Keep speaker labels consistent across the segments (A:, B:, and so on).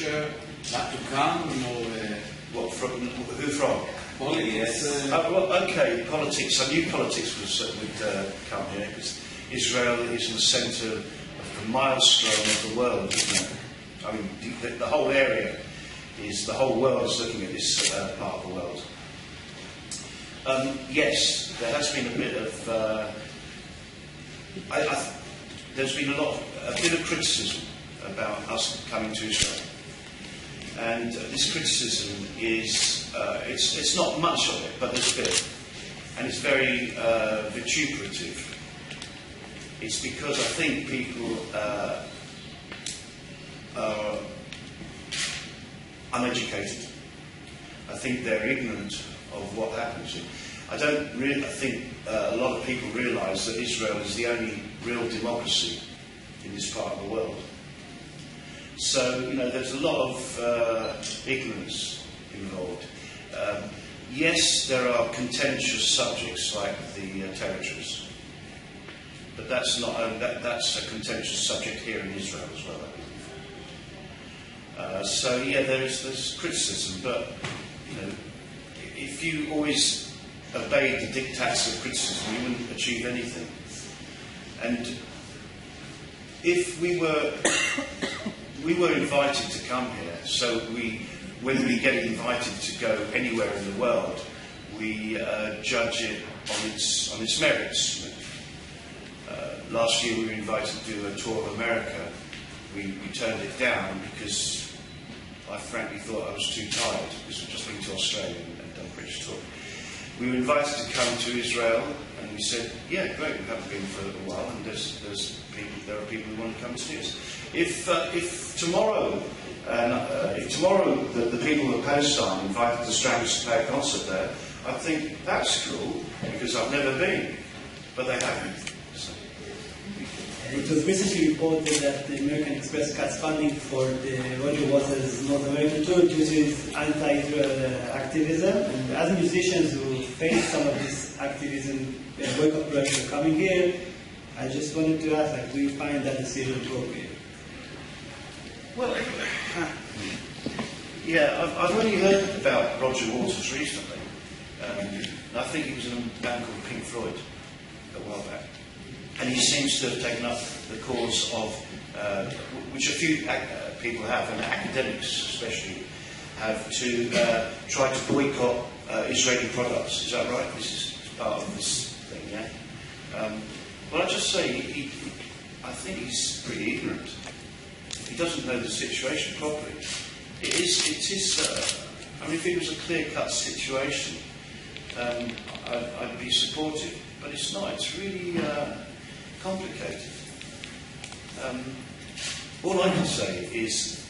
A: future, not to come,
B: What, who from?
A: politics.
B: Well, okay, politics. I knew politics would come here, because Israel is in the centre of the maelstrom of the world, isn't it? I mean, the whole area the whole world is looking at this part of the world. Yes, there has been a bit of. There's been a bit of criticism about us coming to Israel, and this criticism is it's not much of it, but there's a bit, and it's very vituperative. It's because I think people are uneducated. I think they're ignorant of what happens here. I think a lot of people realise that Israel is the only real democracy in this part of the world. So, there's a lot of ignorance involved. Yes, there are contentious subjects like the territories, but that's that's a contentious subject here in Israel as well, I believe. So, yeah, there's criticism, but if you always obeyed the diktats of criticism, you wouldn't achieve anything. And if we were invited to come here, so when we get invited to go anywhere in the world, we judge it on its merits. Last year we were invited to do a tour of America. We turned it down because I frankly thought I was too tired, because we'd just been to Australia and done a British tour. We were invited to come to Israel, and we said, yeah, great, we haven't been for a while, and there are people who want to come and see us. If tomorrow the people of Palestine invited the Stranglers to play a concert there, I'd think, that's cool, because I've never been, but they haven't. So.
C: It was recently reported that the American Express cuts funding for the Roger Waters' North American tour due to his anti-Israel activism. And as musicians who face some of this activism and boycott pressure coming here, I just wanted to ask, do you find that decision appropriate?
B: Well, yeah, I've only heard about Roger Waters recently. I think he was in a band called Pink Floyd a while back. And he seems to have taken up the cause of, which a few people have, and academics especially, have to try to boycott Israeli products. Is that right? This is part of this thing, yeah? Well, I'd just say, I think he's pretty ignorant. He doesn't know the situation properly. It is. I mean, if it was a clear-cut situation, I'd be supportive. But it's not. It's really complicated. All I can say is,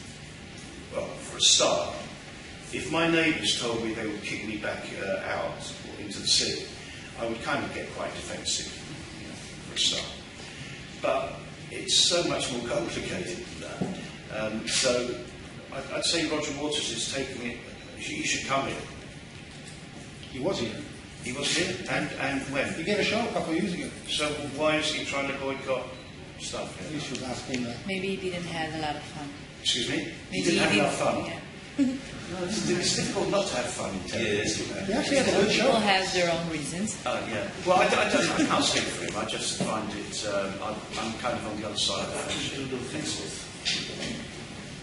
B: well, for a start, if my neighbours told me they would kick me back out or into the city, I would kind of get quite defensive, for a start. But it's so much more complicated than that. So I'd say Roger Waters is taking it. He should come here.
D: He was here.
B: He was here, and when?
D: He gave a show a couple of years ago.
B: So why is he trying to boycott stuff here?
D: You should ask him that.
E: Maybe he didn't have a lot of fun.
B: Excuse me?
E: Maybe
B: He didn't have enough fun.
E: Yeah.
B: No, it's difficult not to have fun in tennis.
D: He actually had a good show.
E: People have their own reasons.
B: Yeah. Well, I can't speak for him. I just find it. I'm kind of on the other side of that.